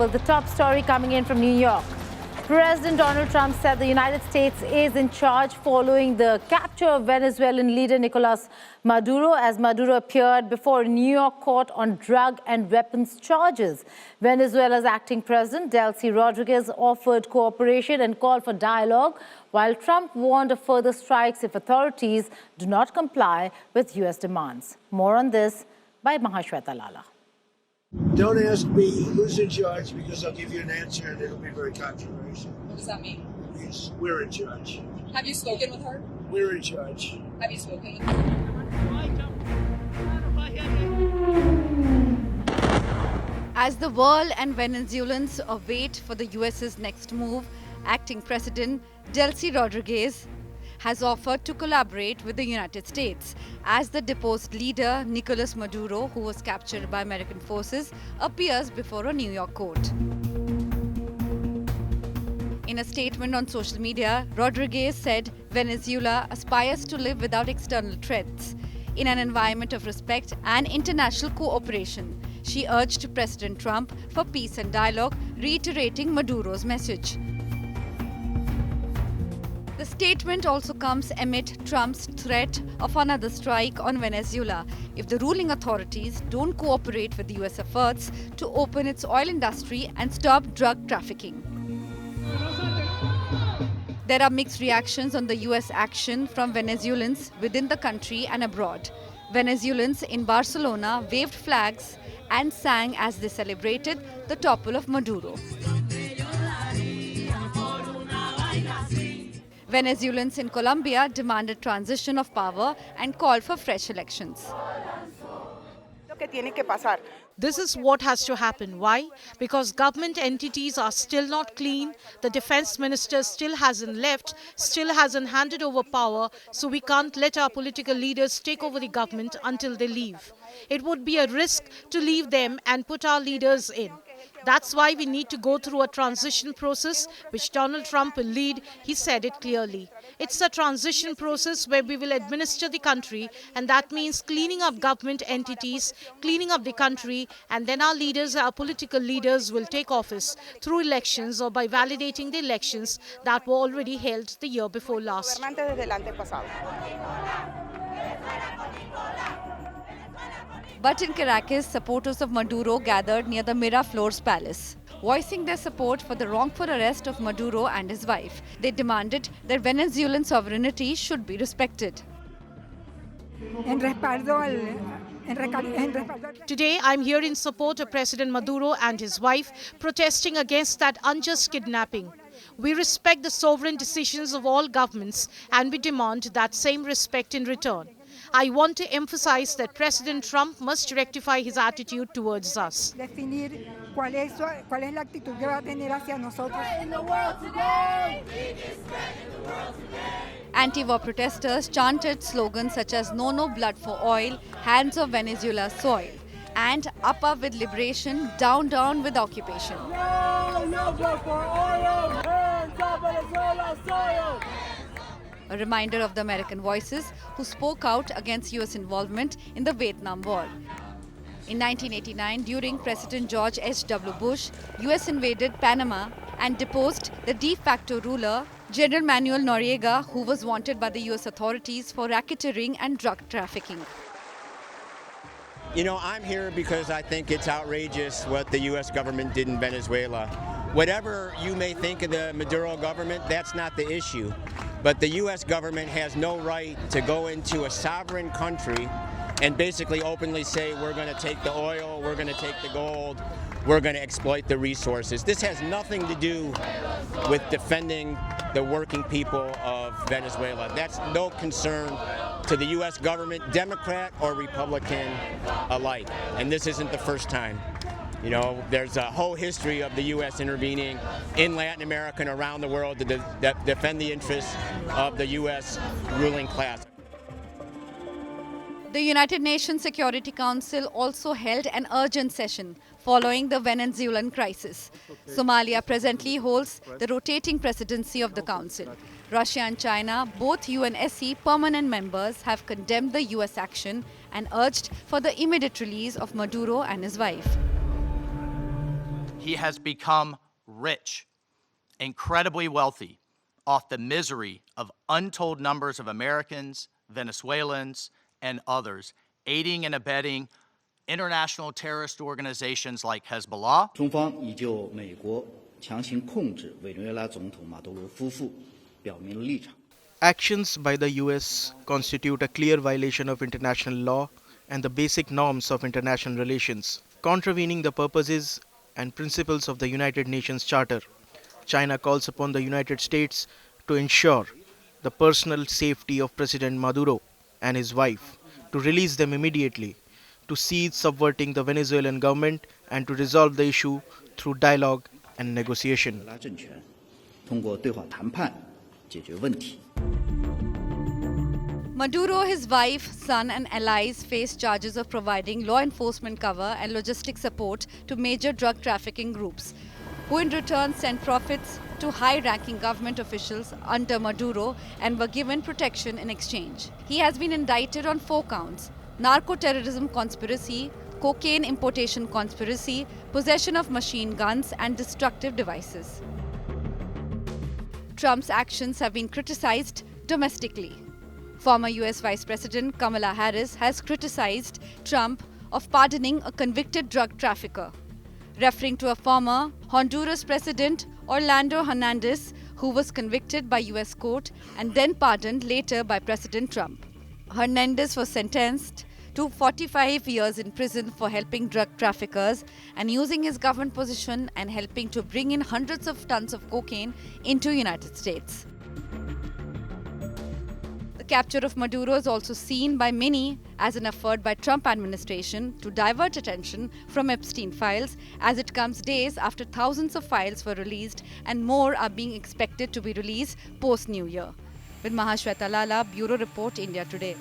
Well, the top story coming in from New York. President Donald Trump said the United States is in charge following the capture of Venezuelan leader Nicolas Maduro as Maduro appeared before a New York court on drug and weapons charges. Venezuela's acting president, Delcy Rodriguez, offered cooperation and called for dialogue, while Trump warned of further strikes if authorities do not comply with U.S. demands. More on this by Mahashweta Lala. Don't ask me who's in charge because I'll give you an answer and it'll be very controversial. What does that mean? Yes, we're in charge. Have you spoken with her? We're in charge. Have you spoken with her? As the world and Venezuelans await for the US's next move, acting President Delcy Rodriguez has offered to collaborate with the United States as the deposed leader Nicolas Maduro, who was captured by American forces, appears before a New York court. In a statement on social media, Rodriguez said Venezuela aspires to live without external threats in an environment of respect and international cooperation. She urged President Trump for peace and dialogue, reiterating Maduro's message. The statement also comes amid Trump's threat of another strike on Venezuela if the ruling authorities don't cooperate with the US efforts to open its oil industry and stop drug trafficking. There are mixed reactions on the US action from Venezuelans within the country and abroad. Venezuelans in Barcelona waved flags and sang as they celebrated the topple of Maduro. Venezuelans in Colombia demanded transition of power and called for fresh elections. This is what has to happen. Why? Because government entities are still not clean, the defense minister still hasn't left, still hasn't handed over power, so we can't let our political leaders take over the government until they leave. It would be a risk to leave them and put our leaders in. That's why we need to go through a transition process, which Donald Trump will lead. He said it clearly. It's a transition process where we will administer the country, and that means cleaning up government entities, cleaning up the country, and then our leaders, our political leaders, will take office through elections or by validating the elections that were already held the year before last. But in Caracas, supporters of Maduro gathered near the Miraflores Palace, voicing their support for the wrongful arrest of Maduro and his wife. They demanded that Venezuelan sovereignty should be respected. Today, I'm here in support of President Maduro and his wife, protesting against that unjust kidnapping. We respect the sovereign decisions of all governments and we demand that same respect in return. I want to emphasize that President Trump must rectify his attitude towards us. Anti-war protesters chanted slogans such as "No, no blood for oil," "Hands off Venezuela's soil," and "Up, up with liberation, down, down with occupation." No blood for oil, hands off Venezuela's soil. A reminder of the American voices who spoke out against US involvement in the Vietnam War. In 1989, during President George H.W. Bush, US invaded Panama and deposed the de facto ruler, General Manuel Noriega, who was wanted by the US authorities for racketeering and drug trafficking. You know, I'm here because I think it's outrageous what the U.S. government did in Venezuela. Whatever you may think of the Maduro government, that's not the issue. But the U.S. government has no right to go into a sovereign country and basically openly say, we're going to take the oil, we're going to take the gold, we're going to exploit the resources. This has nothing to do with defending the working people of Venezuela. That's no concern to the U.S. government, Democrat or Republican alike. And this isn't the first time. You know, there's a whole history of the U.S. intervening in Latin America and around the world to defend the interests of the U.S. ruling class. The United Nations Security Council also held an urgent session following the Venezuelan crisis. Somalia presently holds the rotating presidency of the Council. Russia and China, both UNSC permanent members, have condemned the US action and urged for the immediate release of Maduro and his wife. he has become rich, incredibly wealthy, off the misery of untold numbers of Americans, Venezuelans, and others, aiding and abetting international terrorist organizations like Hezbollah. 中方已就美国强行控制委内瑞拉总统马杜罗夫妇表明了立场。 Actions by the US constitute a clear violation of international law and the basic norms of international relations, contravening the purposes and principles of the United Nations Charter. China calls upon the United States to ensure the personal safety of President Maduro and his wife, to release them immediately, to cease subverting the Venezuelan government, and to resolve the issue through dialogue and negotiation. 拉政权通过对话谈判解决问题。 Maduro, his wife, son and allies face charges of providing law enforcement cover and logistic support to major drug trafficking groups, who in return sent profits to high-ranking government officials under Maduro and were given protection in exchange. He has been indicted on 4 counts: narco-terrorism conspiracy, cocaine importation conspiracy, possession of machine guns and destructive devices. Trump's actions have been criticized domestically. Former US Vice President Kamala Harris has criticized Trump of pardoning a convicted drug trafficker, referring to a former Honduras President Orlando Hernandez, who was convicted by US court and then pardoned later by President Trump. Hernandez was sentenced to 45 years in prison for helping drug traffickers and using his government position and helping to bring in hundreds of tons of cocaine into United States. The capture of Maduro is also seen by many as an effort by Trump administration to divert attention from Epstein files, as it comes days after thousands of files were released and more are being expected to be released post-New Year. With Mahashweta Lala, Bureau Report, India Today.